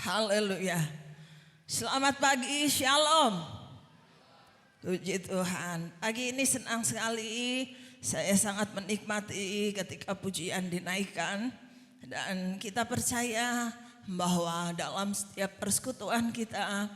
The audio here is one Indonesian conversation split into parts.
Haleluya. Selamat pagi, shalom. Puji Tuhan. Pagi ini senang sekali. Saya sangat menikmati ketika pujian dinaikkan. Dan kita percaya bahwa dalam setiap persekutuan kita,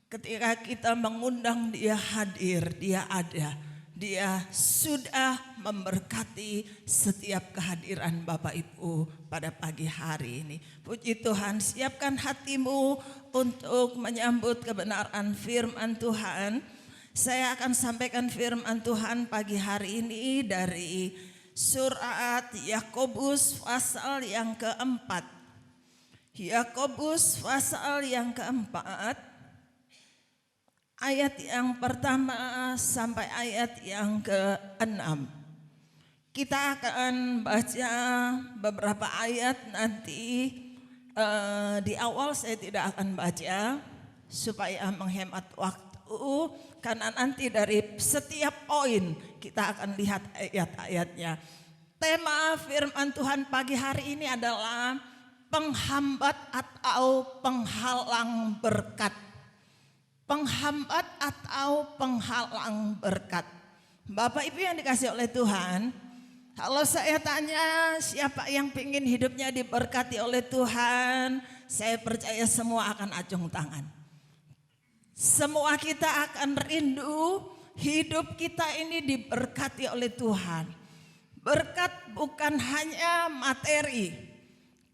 ketika kita mengundang Dia hadir, Dia ada. Dia sudah memberkati setiap kehadiran Bapak Ibu pada pagi hari ini. Puji Tuhan, siapkan hatimu untuk menyambut kebenaran firman Tuhan. Saya akan sampaikan firman Tuhan pagi hari ini dari surat Yakobus pasal yang keempat. Yakobus pasal yang keempat, ayat yang pertama sampai ayat yang ke-6. Kita akan baca beberapa ayat nanti. Di awal saya tidak akan baca supaya menghemat waktu, karena nanti dari setiap poin kita akan lihat ayat-ayatnya. Tema firman Tuhan pagi hari ini adalah penghambat atau penghalang berkat. Penghambat atau penghalang berkat. Bapak Ibu yang dikasih oleh Tuhan, kalau saya tanya siapa yang ingin hidupnya diberkati oleh Tuhan, saya percaya semua akan acung tangan. Semua kita akan rindu hidup kita ini diberkati oleh Tuhan. Berkat bukan hanya materi,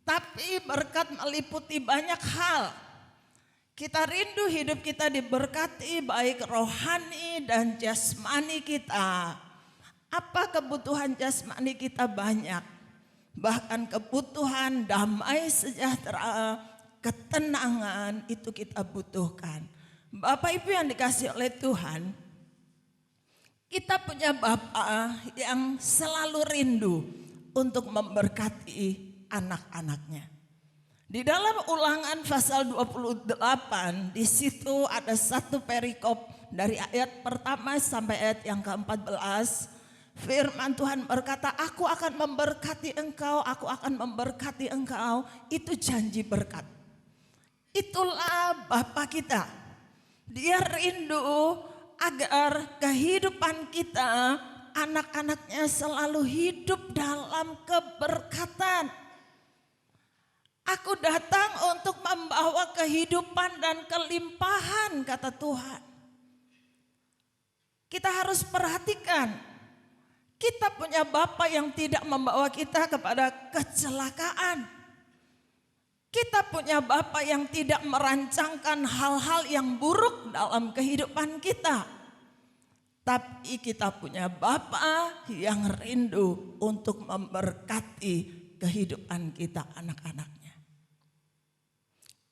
tapi berkat meliputi banyak hal. Kita rindu hidup kita diberkati baik rohani dan jasmani kita. Apa kebutuhan jasmani kita banyak. Bahkan kebutuhan damai sejahtera, ketenangan itu kita butuhkan. Bapak Ibu yang dikasih oleh Tuhan, kita punya Bapa yang selalu rindu untuk memberkati anak-anaknya. Di dalam Ulangan pasal 28, di situ ada satu perikop dari ayat pertama sampai ayat yang ke-14. Firman Tuhan berkata, aku akan memberkati engkau, aku akan memberkati engkau. Itu janji berkat. Itulah Bapa kita. Dia rindu agar kehidupan kita, anak-anaknya selalu hidup dalam keberkatan. Aku datang untuk membawa kehidupan dan kelimpahan, kata Tuhan. Kita harus perhatikan, kita punya Bapa yang tidak membawa kita kepada kecelakaan. Kita punya Bapa yang tidak merancangkan hal-hal yang buruk dalam kehidupan kita. Tapi kita punya Bapa yang rindu untuk memberkati kehidupan kita, anak-anaknya.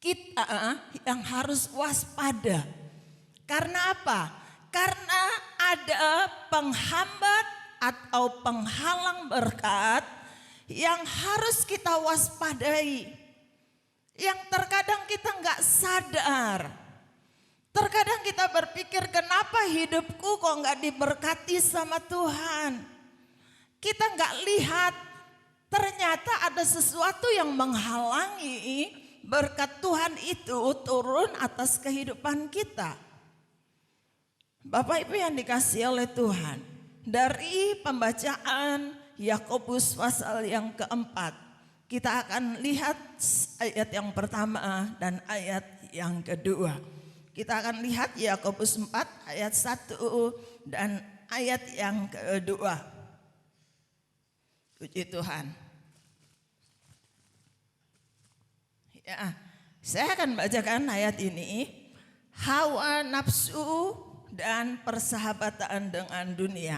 Kita yang harus waspada. Karena apa? Karena ada penghambat atau penghalang berkat yang harus kita waspadai. Yang terkadang kita nggak sadar. Terkadang kita berpikir, kenapa hidupku kok nggak diberkati sama Tuhan? Kita nggak lihat, ternyata ada sesuatu yang menghalangi berkat Tuhan itu turun atas kehidupan kita. Bapak Ibu yang dikasihi oleh Tuhan, dari pembacaan Yakobus pasal yang keempat, kita akan lihat ayat yang pertama dan ayat yang kedua. Kita akan lihat Yakobus 4 ayat 1 dan ayat yang kedua. Puji Tuhan. Ya, saya akan bacakan ayat ini. Hawa nafsu dan persahabatan dengan dunia.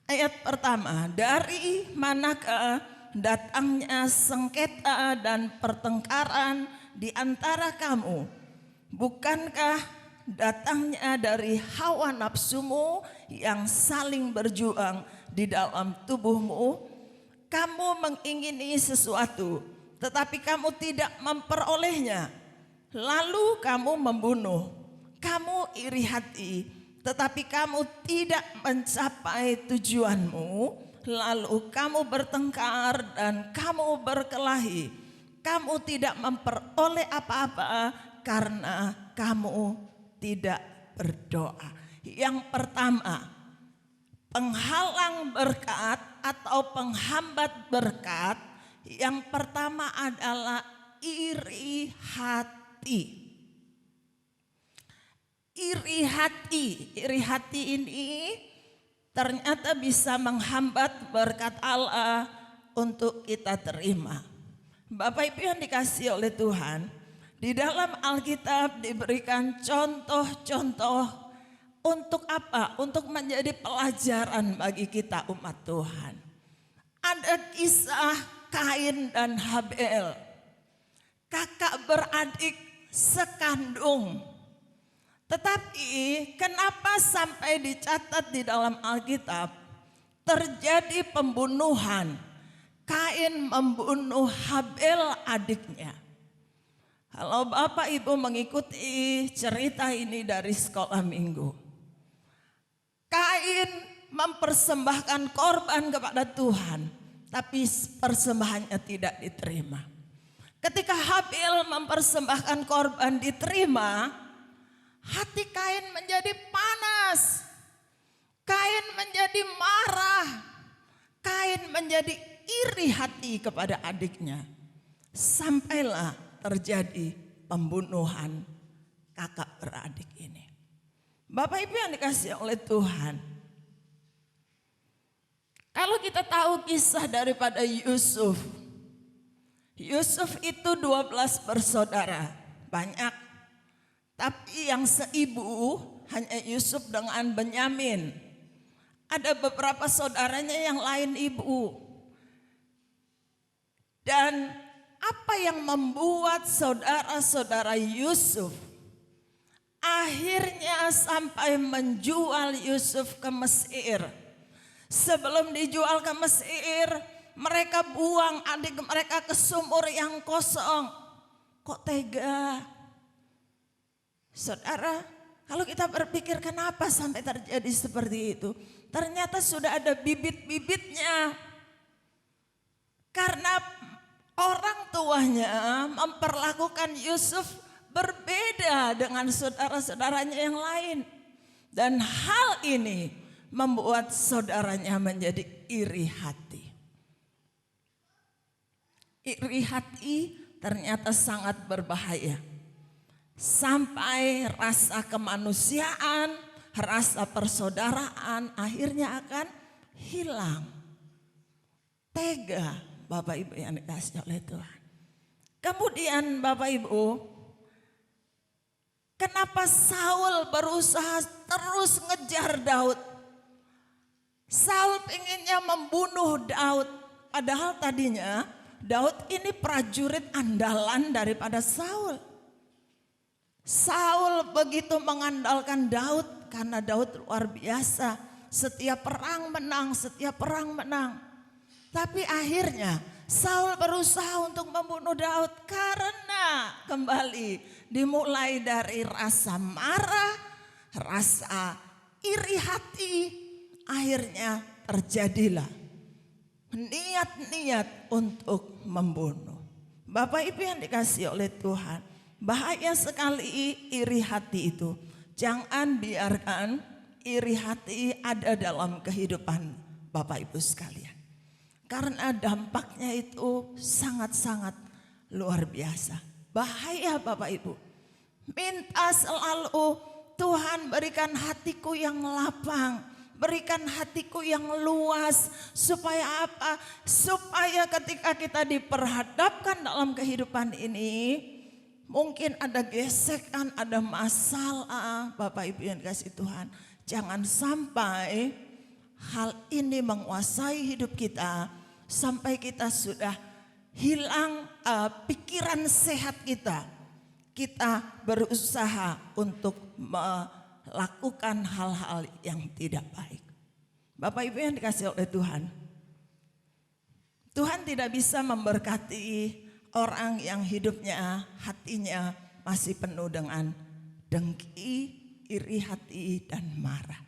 Ayat pertama, dari manakah datangnya sengketa dan pertengkaran di antara kamu? Bukankah datangnya dari hawa nafsumu yang saling berjuang di dalam tubuhmu? Kamu mengingini sesuatu, tetapi kamu tidak memperolehnya. Lalu kamu membunuh. Kamu iri hati, tetapi kamu tidak mencapai tujuanmu. Lalu kamu bertengkar dan kamu berkelahi. kamu tidak memperoleh apa-apa karena kamu tidak berdoa. Yang pertama, penghalang berkat atau penghambat berkat, yang pertama adalah iri hati. Iri hati ini ternyata bisa menghambat berkat Allah untuk kita terima. Bapak Ibu yang dikasihi oleh Tuhan, di dalam Alkitab diberikan contoh-contoh untuk apa? Untuk menjadi pelajaran bagi kita umat Tuhan. Ada kisah Kain dan Habel, kakak beradik sekandung. Tetapi kenapa sampai dicatat di dalam Alkitab terjadi pembunuhan? Kain membunuh Habel adiknya. Kalau Bapak Ibu mengikuti cerita ini dari sekolah minggu, Kain mempersembahkan korban kepada Tuhan, tapi persembahannya tidak diterima. Ketika Habel mempersembahkan korban diterima, hati Kain menjadi panas. Kain menjadi marah. Kain menjadi iri hati kepada adiknya. Sampailah terjadi pembunuhan kakak beradik ini. Bapak Ibu yang dikasihi oleh Tuhan, kalau kita tahu kisah daripada Yusuf. Yusuf itu 12 bersaudara, banyak. Tapi yang seibu hanya Yusuf dengan Benyamin. Ada beberapa saudaranya yang lain ibu. Dan apa yang membuat saudara-saudara Yusuf akhirnya sampai menjual Yusuf ke Mesir. Sebelum dijual ke Mesir, mereka buang adik mereka ke sumur yang kosong. Kok tega? Saudara, kalau kita berpikir kenapa sampai terjadi seperti itu, ternyata sudah ada bibit-bibitnya. Karena orang tuanya memperlakukan Yusuf berbeda dengan saudara-saudaranya yang lain. Dan hal ini membuat saudaranya menjadi iri hati. Iri hati ternyata sangat berbahaya. Sampai rasa kemanusiaan, rasa persaudaraan akhirnya akan hilang. Tega Bapak Ibu yang dikasihi oleh Tuhan. Kemudian Bapak Ibu, kenapa Saul berusaha terus ngejar Daud? Saul pengennya membunuh Daud. Padahal tadinya Daud ini prajurit andalan daripada Saul. Saul begitu mengandalkan Daud karena Daud luar biasa. Setiap perang menang, setiap perang menang. Tapi akhirnya Saul berusaha untuk membunuh Daud karena kembali dimulai dari rasa marah, rasa iri hati. Akhirnya terjadilah niat-niat untuk membunuh. Bapak Ibu yang dikasihi oleh Tuhan, bahaya sekali iri hati itu. Jangan biarkan iri hati ada dalam kehidupan Bapak Ibu sekalian. Karena dampaknya itu sangat-sangat luar biasa. Bahaya Bapak Ibu. Minta selalu Tuhan berikan hatiku yang lapang. Berikan hatiku yang luas. Supaya apa? Supaya ketika kita diperhadapkan dalam kehidupan ini. Mungkin ada gesekan, ada masalah. Bapak Ibu yang dikasihi Tuhan. Jangan sampai hal ini menguasai hidup kita. Sampai kita sudah hilang pikiran sehat kita. Kita berusaha untuk melakukan hal-hal yang tidak baik. Bapak Ibu yang dikasihi oleh Tuhan. Tuhan tidak bisa memberkati orang yang hidupnya, hatinya masih penuh dengan dengki, iri hati, dan marah.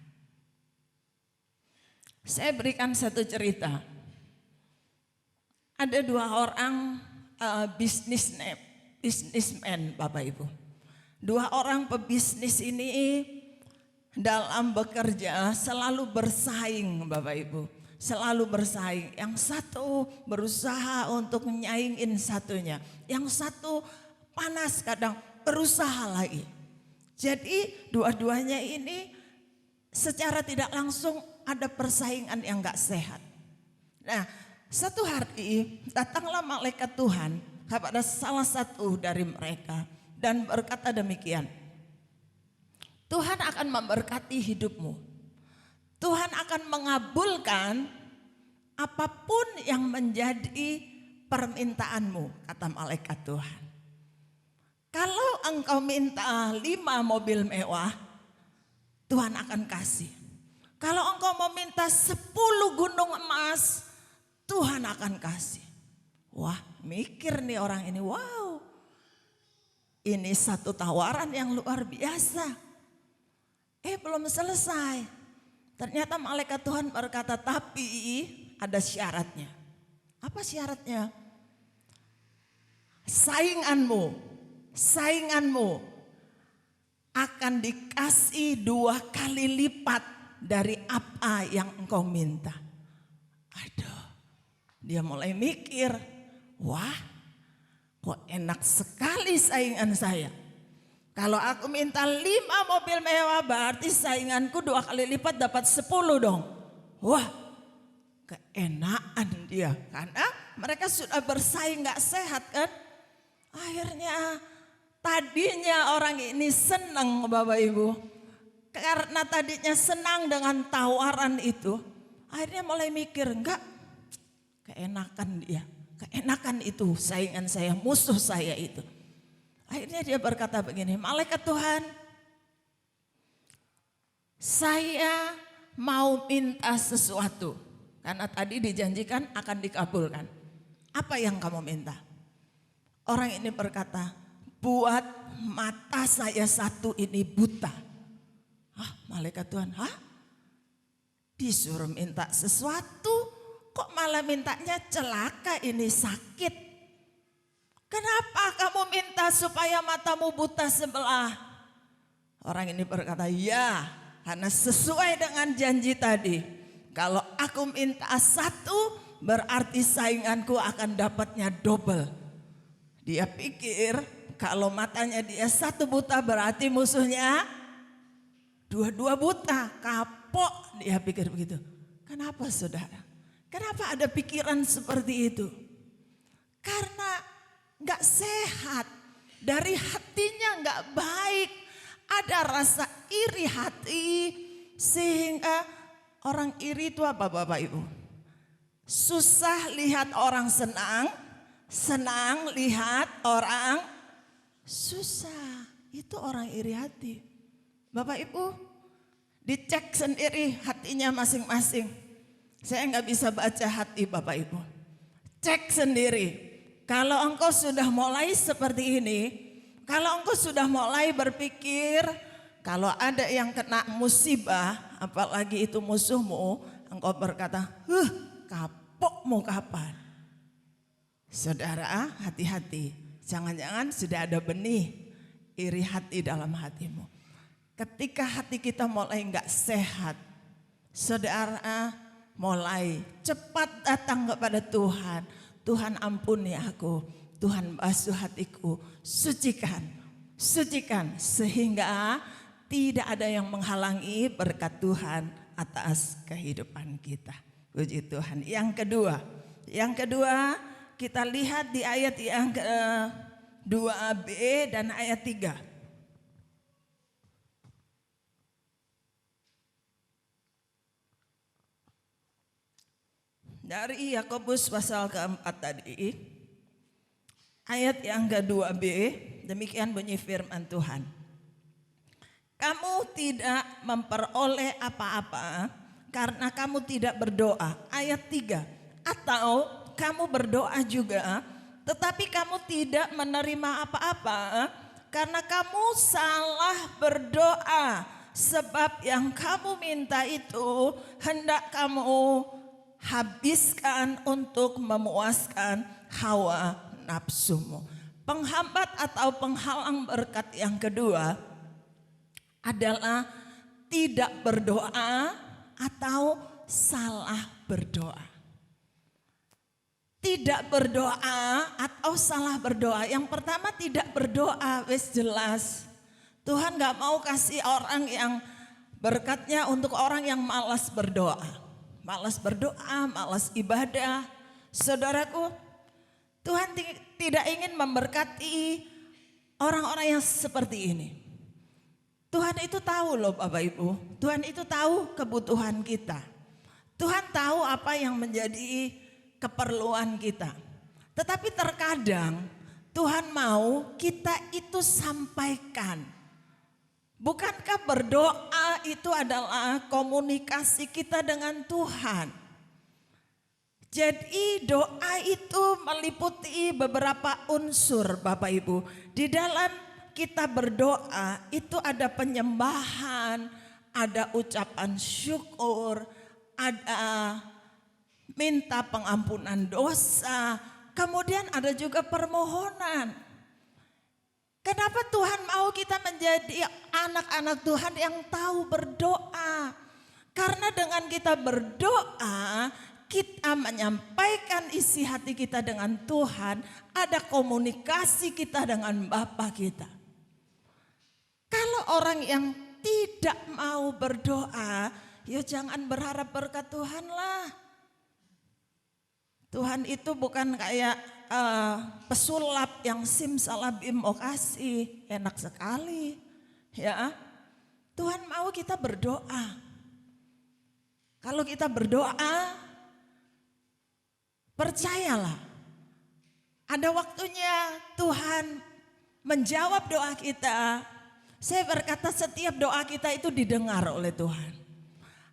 Saya berikan satu cerita. Ada dua orang bisnismen Bapak Ibu. Dua orang pebisnis ini dalam bekerja selalu bersaing Bapak Ibu. Selalu bersaing. Yang satu berusaha untuk nyaingin satunya. Yang satu panas kadang berusaha lagi. Jadi dua-duanya ini secara tidak langsung ada persaingan yang gak sehat. Nah, satu hari datanglah malaikat Tuhan kepada salah satu dari mereka dan berkata demikian. Tuhan akan memberkati hidupmu. Tuhan akan mengabulkan apapun yang menjadi permintaanmu, kata malaikat Tuhan. Kalau engkau minta 5 mobil mewah, Tuhan akan kasih. Kalau engkau meminta 10 gunung emas, Tuhan akan kasih. Wah, mikir nih orang ini, wow. Ini satu tawaran yang luar biasa. Belum selesai. Ternyata malaikat Tuhan berkata, tapi ada syaratnya. Apa syaratnya? Sainganmu akan dikasih 2 kali lipat dari apa yang engkau minta. Aduh, dia mulai mikir, wah kok enak sekali saingan saya. Kalau aku minta 5 mobil mewah berarti sainganku 2 kali lipat dapat 10 dong. Wah, keenaan dia karena mereka sudah bersaing gak sehat kan. Akhirnya tadinya orang ini senang Bapak Ibu. Karena tadinya senang dengan tawaran itu. Akhirnya mulai mikir, enggak, keenakan dia. Keenakan itu saingan saya, musuh saya itu. Akhirnya dia berkata begini, malaikat Tuhan, saya mau minta sesuatu. Karena tadi dijanjikan akan dikabulkan. Apa yang kamu minta? Orang ini berkata, buat mata saya satu ini buta. Malaikat Tuhan, disuruh minta sesuatu, kok malah mintanya celaka ini sakit. Kenapa kamu minta supaya matamu buta sebelah? Orang ini berkata, ya karena sesuai dengan janji tadi. Kalau aku minta satu berarti sainganku akan dapatnya double. Dia pikir kalau matanya dia satu buta berarti musuhnya dua-dua buta, kapok, dia pikir begitu. Kenapa saudara? Kenapa ada pikiran seperti itu? Karena gak sehat, dari hatinya gak baik, ada rasa iri hati, sehingga orang iri itu apa Bapak Ibu? Susah lihat orang senang, senang lihat orang susah, itu orang iri hati. Bapak Ibu, dicek sendiri hatinya masing-masing. Saya nggak bisa baca hati Bapak Ibu. Cek sendiri. Kalau engkau sudah mulai seperti ini, kalau engkau sudah mulai berpikir, kalau ada yang kena musibah, apalagi itu musuhmu, engkau berkata, kapok mau kapan? Saudara, hati-hati. Jangan-jangan sudah ada benih iri hati dalam hatimu. Ketika hati kita mulai enggak sehat, saudara mulai cepat datang kepada Tuhan. Tuhan ampuni aku, Tuhan basuh hatiku, sucikan, sucikan. Sehingga tidak ada yang menghalangi berkat Tuhan atas kehidupan kita. Puji Tuhan. Yang kedua kita lihat di ayat yang ke-2b dan ayat 3. Dari Yakobus pasal keempat tadi, ayat yang ke-2b, demikian bunyi firman Tuhan. Kamu tidak memperoleh apa-apa karena kamu tidak berdoa. Ayat 3, atau kamu berdoa juga, tetapi kamu tidak menerima apa-apa karena kamu salah berdoa. Sebab yang kamu minta itu hendak kamu habiskan untuk memuaskan hawa nafsumu. Penghambat atau penghalang berkat yang kedua adalah tidak berdoa atau salah berdoa. Tidak berdoa atau salah berdoa. Yang pertama tidak berdoa, wis jelas. Tuhan gak mau kasih orang yang berkatnya untuk orang yang malas berdoa. Malas berdoa, malas ibadah. Saudaraku, Tuhan tidak ingin memberkati orang-orang yang seperti ini. Tuhan itu tahu loh Bapak Ibu. Tuhan itu tahu kebutuhan kita. Tuhan tahu apa yang menjadi keperluan kita. Tetapi terkadang Tuhan mau kita itu sampaikan. Bukankah berdoa itu adalah komunikasi kita dengan Tuhan? Jadi doa itu meliputi beberapa unsur Bapak Ibu. Di dalam kita berdoa itu ada penyembahan, ada ucapan syukur, ada minta pengampunan dosa, kemudian ada juga permohonan. Kenapa Tuhan mau kita menjadi anak-anak Tuhan yang tahu berdoa? Karena dengan kita berdoa, kita menyampaikan isi hati kita dengan Tuhan, ada komunikasi kita dengan Bapa kita. Kalau orang yang tidak mau berdoa, ya jangan berharap berkat Tuhan lah. Tuhan itu bukan kayak pesulap yang simsalabim mau kasih, enak sekali ya. Tuhan mau kita berdoa. Kalau kita berdoa, percayalah ada waktunya Tuhan menjawab doa kita. Saya berkata setiap doa kita itu didengar oleh Tuhan.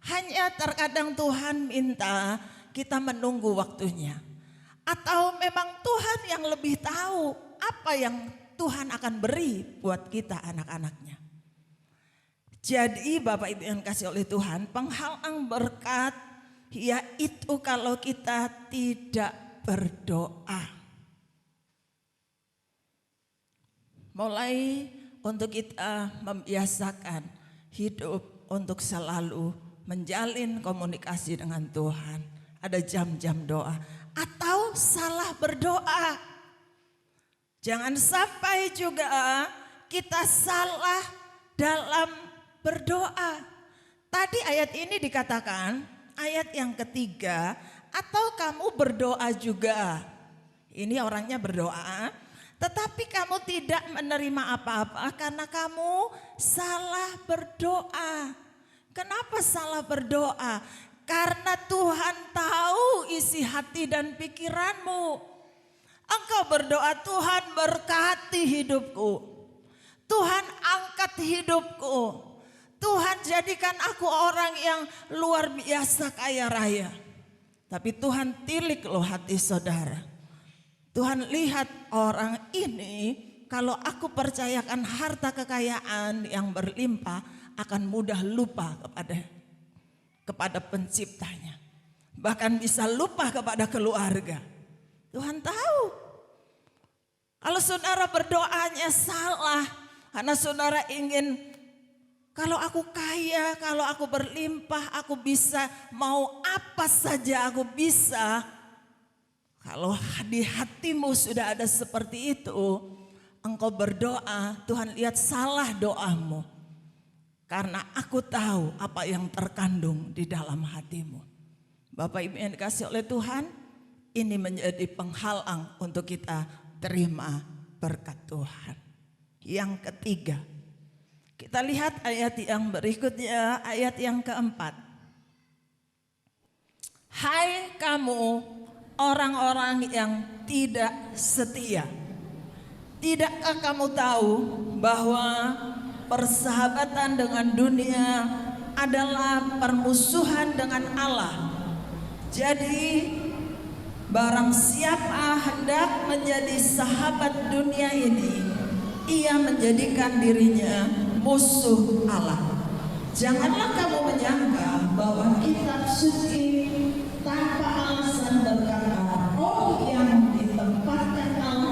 Hanya terkadang Tuhan minta kita menunggu waktunya. Atau memang Tuhan yang lebih tahu apa yang Tuhan akan beri buat kita anak-anaknya. Jadi Bapak Ibu yang kasih oleh Tuhan, penghalang berkat yaitu kalau kita tidak berdoa. Mulai untuk kita membiasakan hidup untuk selalu menjalin komunikasi dengan Tuhan. Ada jam-jam doa atau salah berdoa. Jangan sampai juga kita salah dalam berdoa. Tadi ayat ini dikatakan, ayat yang ketiga, atau kamu berdoa juga. Ini orangnya berdoa, tetapi kamu tidak menerima apa-apa karena kamu salah berdoa. Kenapa salah berdoa? Karena Tuhan tahu isi hati dan pikiranmu. Engkau berdoa, Tuhan berkati hidupku. Tuhan angkat hidupku. Tuhan jadikan aku orang yang luar biasa kaya raya. Tapi Tuhan tilik loh hati saudara. Tuhan lihat orang ini, kalau aku percayakan harta kekayaan yang berlimpah, akan mudah lupa kepada penciptanya. Bahkan bisa lupa kepada keluarga. Tuhan tahu. Kalau saudara berdoanya salah, karena saudara ingin, kalau aku kaya, kalau aku berlimpah, aku bisa mau apa saja aku bisa. Kalau di hatimu sudah ada seperti itu, engkau berdoa, Tuhan lihat salah doamu. Karena aku tahu apa yang terkandung di dalam hatimu. Bapak Ibu yang dikasih oleh Tuhan, ini menjadi penghalang untuk kita terima berkat Tuhan. Yang ketiga, kita lihat ayat yang berikutnya, ayat yang keempat. Hai kamu orang-orang yang tidak setia, tidakkah kamu tahu bahwa persahabatan dengan dunia adalah permusuhan dengan Allah? Jadi barang siapa hendak menjadi sahabat dunia ini, ia menjadikan dirinya musuh Allah. Janganlah kamu menyangka bahwa kitab suci tanpa alasan berkata, oh yang ditempatkan Allah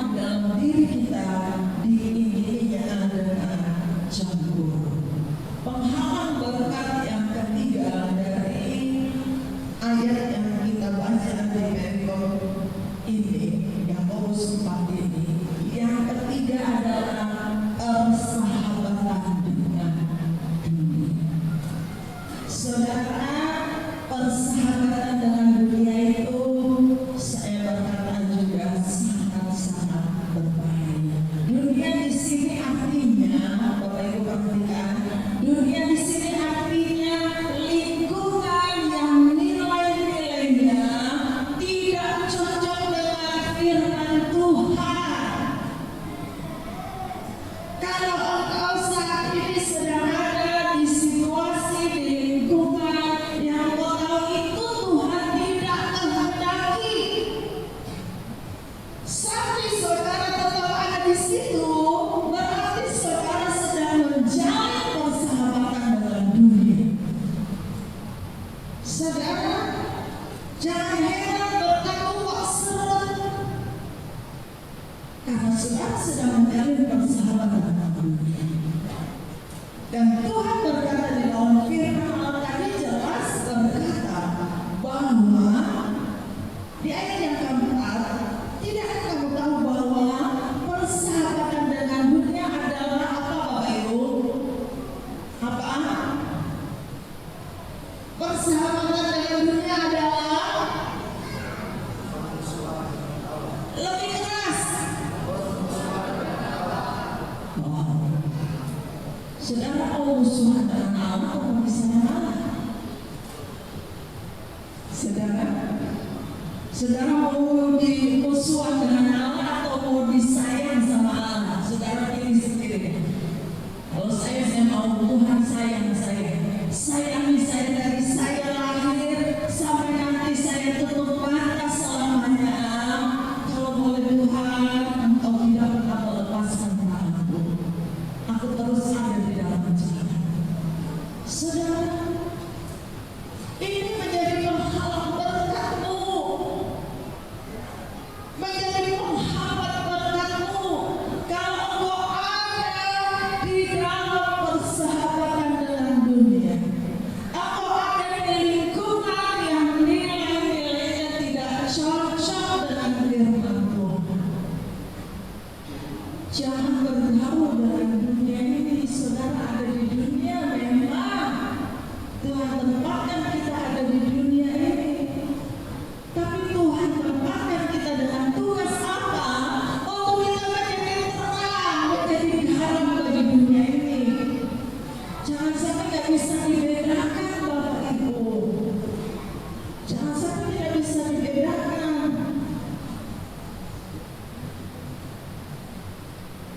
Jangan heran berkat uang seret, karena saudara sedang menjalin persahabatan dengan dunia. Dan Tuhan berkata di dalam firman Allah tadi jelas berkata bahwa di ayat yang keempat, tidakkah kamu tahu bahwa persahabatan dengan dunia adalah apa, Bapak Ibu? Apa? Persahabatan dengan dunia adalah lebih keras. Saudara mau musuhan dengan Allah atau mau disayang Allah? Saudara mau dimusuhan dengan Allah atau mau disayang sama Allah? Saudara pilih sendiri. Kalau saya mau Tuhan sayang saya. Sayangi saya dari saya lahir sampai nanti saya tutup mata selamanya. Kalau boleh Tuhan, Engkau tidak pernah melepaskan tanganku. Aku terus ada di dalam jalan. Saudara, ini menjadi penghalang berkatmu, menjadi penghambat berkatmu. Kalau engkau ada di dalam persahabatan dengan dunia, engkau ada di lingkungan yang nilai-nilainya tidak cocok dengan firman Tuhan. Jangan bergaul dengan dunia ini. Saudara ada di dunia, memang Tuhan tempatkan kita ada di dunia ini, tapi Tuhan tempatkan kita dengan tugas apa? Untuk kita menjadi terang, menjadi garam bagi dunia ini. Jangan sampai tidak bisa dibedakan, Bapak Ibu. Jangan sampai tidak bisa dibedakan.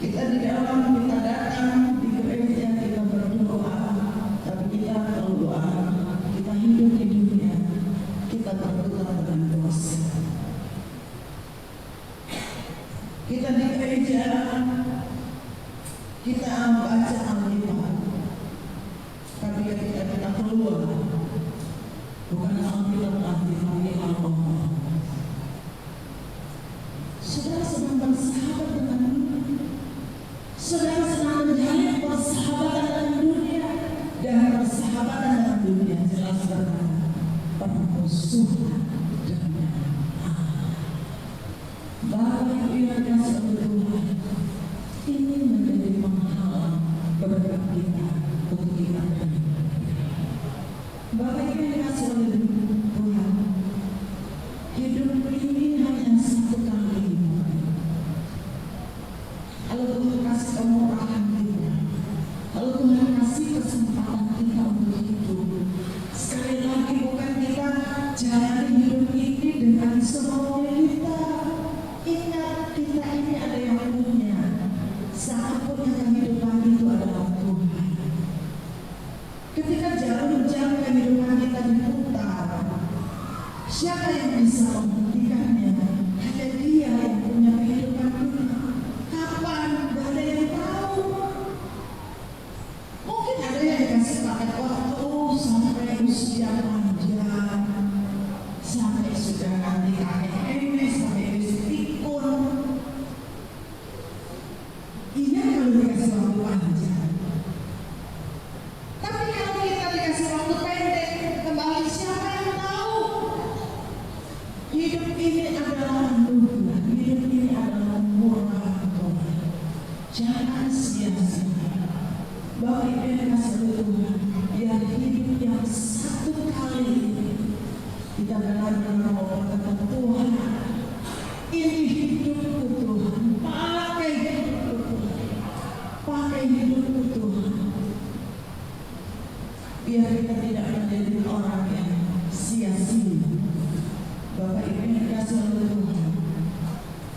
Kita di dalam, kita datang di gereja, kita berdoa, tapi kita berdoa, kita hidup di dunia, kita berdoa dengan dosa. Kita di gereja, kita baca Alkitab, tapi ketika kita keluar, bukan Alkitab lagi, tapi alkohol. Saudara sedang bersahabat dengan dunia. Saudara sedang menjalin persahabatan dengan dunia, dan persahabatan dengan dunia jelas berkata permusuhan dengan Allah. Bapak Ibu yang dikasihi oleh Tuhan, ini menjadi penghalang berkat kita untuk kita beribadah. Bapak Ibu yang dikasihi oleh Tuhan, hidup ini hanya satu kali. Kalau Tuhan kasih kemurahan kita, kalau Tuhan kasih kesempatan kita untuk hidup, sekali lagi bukan kita jalani hidup ini dengan semaunya kita. Ingat, kita ini ada yang punya. Sang punya kehidupan itu adalah Tuhan. Ketika jarum-jam kehidupan kita diputar, siapa yang bisa menghentikannya? Hanya Dia yang punya kehidupan kita. Kapan? Gak ada yang tahu. Mungkin ada yang dikasih paket waktu sampai usia panjang, sampai sudah nanti kakek nenek, sampai usia pikun. Iya kalau dikasih waktu panjang. Tapi kalau kita dikasih waktu pendek, kembali siapa yang tahu? Hidup ini adalah anugerah, hidup ini adalah murah Tuhan. Jangan sia-sia. Bapak Ibu yang dikasihi Tuhan, biar hidup yang satu kali ini kita benar-benar mau berkata, Tuhan, ini hidupku Tuhan, pakai hidupku Tuhan, pakai hidupku Tuhan. Biar kita tidak menjadi orang yang sia-sia. Bapak Ibu yang dikasihi oleh Tuhan,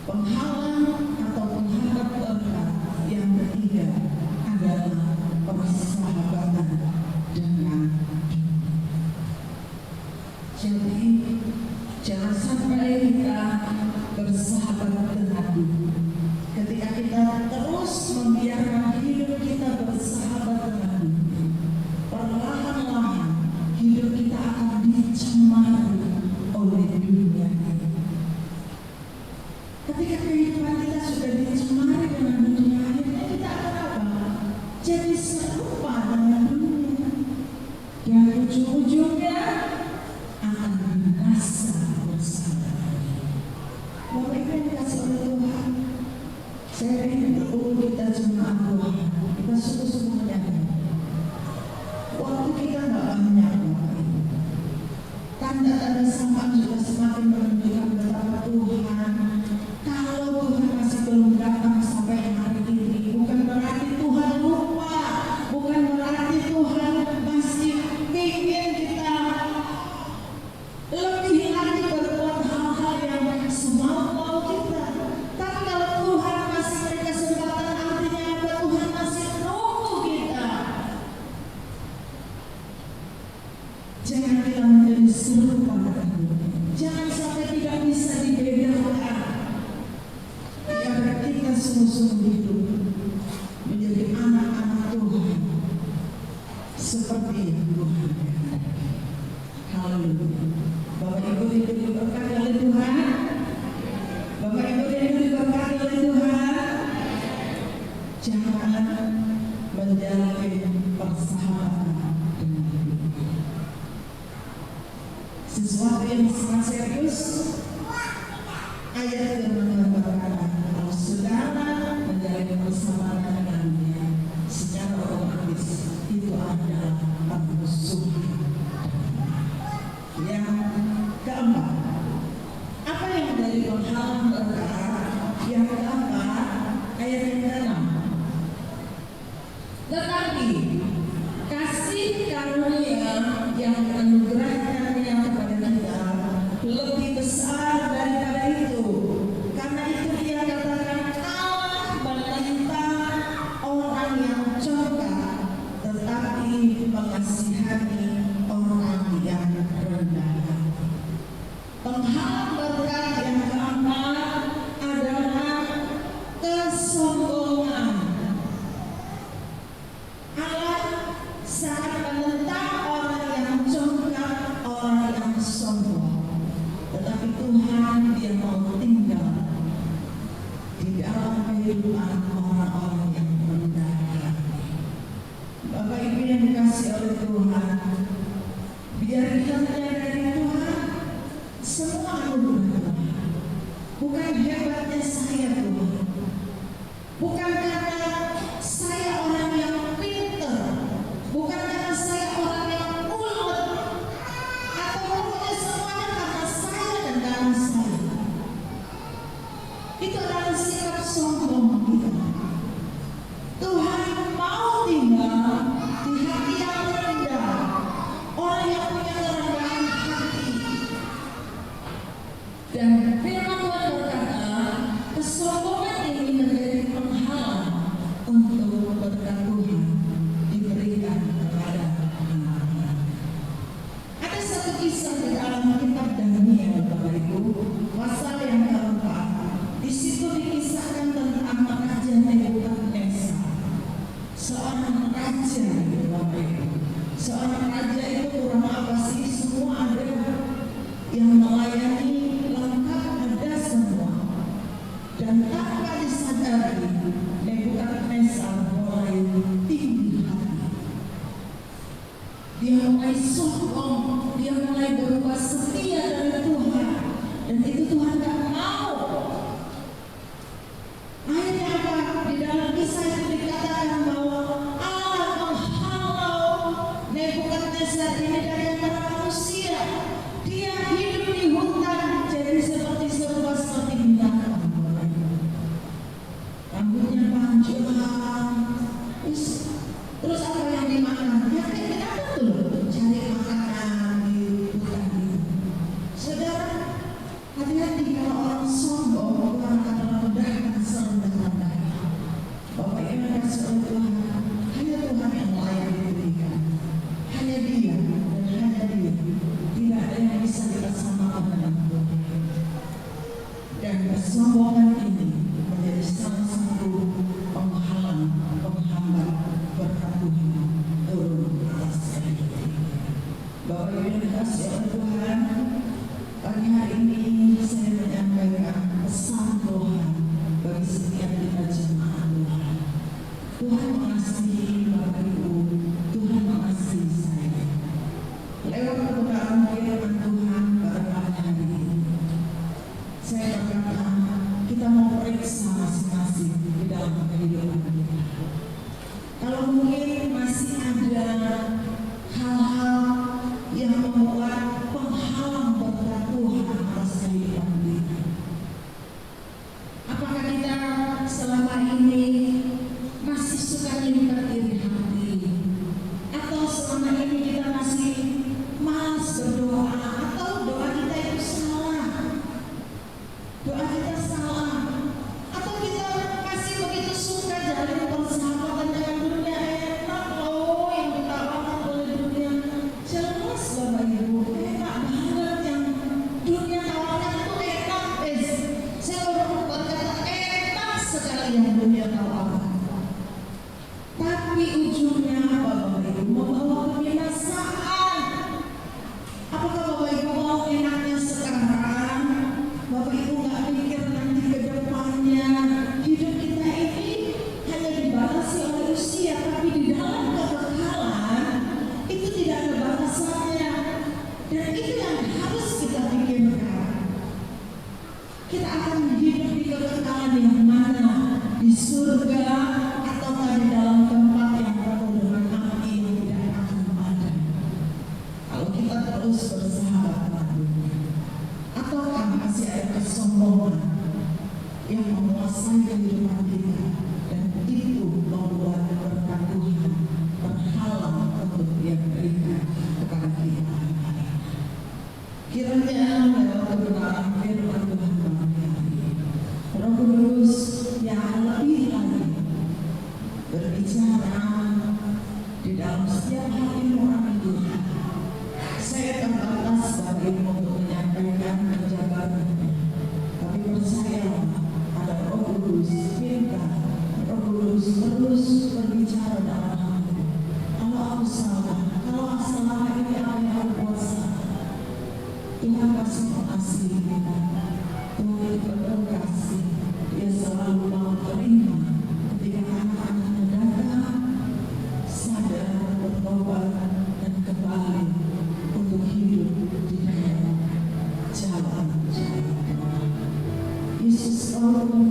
penghalang atau penghambat berkat yang ketiga adalah persahabatan dengan dunia. Jadi jangan sampai kita bersahabat dengan dunia. Ketika kita terus membiarkan hidup kita bersahabat dengan dunia, perlahan-lahan hidup kita akan penghalang berkat yang keempat ayat yang ke-6. Tetapi kasih karunia yang dianugerahkannya kepada kita lebih besar daripada itu. Karena itu dia katakan Allah menentang orang yang congkak, tetapi mengasihani orang yang rendah. Penghalang berkat yang keempat adalah kesombongan. Allah sangat menentang orang yang congkak, orang yang sombong. Tetapi Tuhan dia mau tinggal di dalam kehidupan orang-orang yang rendah hati. Bapak Ibu yang dikasihi oleh Tuhan, biar kita menyadari Tuhan, semua anugerah Tuhan. Bukan hebatnya saya Tuhan, bukan karena saya orang yang pintar, bukan karena saya orang yang ulet, atau pokoknya semuanya karena saya dan karena saya. Itu adalah sikap sombong kita. Tuhan mau tinggal di hati yang rendah, orang yang punya kerendahan hati. Dan firman Tuhan berkata, kesombongan ini menjadi penghalang untuk berkat Tuhan diberikan kepada anak-anak. Ada satu kisah di dalam kitab Daniel, Bapak Ibu, pasal yang keempat. Di situ dikisahkan tentang Raja Nebukadnezar, seorang raja, Bapak Ibu. Seorang raja itu kurang apa sih? Semua ada, yang melayani lengkap ada semua. Dan tanpa disadari, Nebukadnezar mulai tinggi hati. Dia mulai sombong, dia mulai berubah setia dari Tuhan, dan itu Tuhan tak mau. Akhirnya apa? Di dalam kisah itu dikatakan bahwa Allah menghalau Nebukadnezar ini dari antara manusia. Dia hidup di hutan, jadi serba seperti binatang. Rambutnya panjang, terus apa yang dimakan? Ya kayak binatang tuh, cari makanan di hutan itu. Saudara, hati-hati kalau orang sombong, Tuhan akan merendahkan serendah-rendahnya. Bapak Ibu yang dikasihi oleh Tuhan, hanya Tuhan yang layak diberikan. Hanya Dia dan hanya Dia. Tidak ada yang bisa kita samakan dengan Tuhan. Dan kesombongan ini menjadi salah satu penghalang, penghambat berkat Tuhan turun atas kehidupan kita. Bapak Ibu yang dikasihi oleh Tuhan, pagi hari ini saya menyampaikan pesan Tuhan bagi setiap kita jemaat Tuhan. Tuhan mengasihi Bapak Ibu, Tuhan mengasihi saya. Lewat kebenaran firman Tuhan pada pagi hari ini, saya berkata kita mau periksa masing-masing di dalam kehidupan kita. Kalau mungkin masih ada hal-hal yang membuat penghalang berkat Tuhan atas kehidupan kita. Apakah kita selama ini masih suka nyimpen iri hati? Atau selama ini kita masih malas berdoa? Atau doa kita itu salah? Doa kita salah? Atau kita masih begitu suka jalin persahabatan dengan dunia enak loh yang ditawarkan oleh dunia? Jelas Bapak Ibu, enak banget yang dunia tawarkan itu enak. Saya baru berkata enak sekali yang dunia tawarkan. Tapi ujungnya apa Bapak Ibu? Membawa kebinasaan. Apakah Bapak Ibu mau enaknya sekarang? Bapak Ibu nggak mikir nanti ke depannya. Hidup kita ini hanya dibatasi oleh usia, tapi di dalam kekekalan itu tidak ada batasannya. Dan itu yang harus kita pikirkan. Kita akan hidup di kekekalan yang mana? Di surga atau di dalam tempat yang penuh dengan api yang tidak akan padam? Kalau kita terus bersahabat dengan dunia, ataukah masih ada kesombongan kesombongan yang menguasai kehidupan kita, dan itu membuat berkat Tuhan terhalang untuk Dia berikan kepada kita. Kiranya lewat kebenaran firman Tuhan pagi hari, Roh Kudus yang lebih lagi berbicara di dalam setiap hati nurani kita. Saya terbatas bagi untuk menyampaikan kejabatannya, tapi percaya ada Roh Kudus, firman Roh Kudus terus berbicara dalam hati. Kalau aku salah, kalau selama ini apa yang aku buat salah, Tuhan kasih mengasihi kita. Tuhan berkasih, Dia selalu mau terima ketika anak-anaknya datang sadar, bertobat dan kembali untuk hidup di dalam jalan Tuhan. Yesus selalu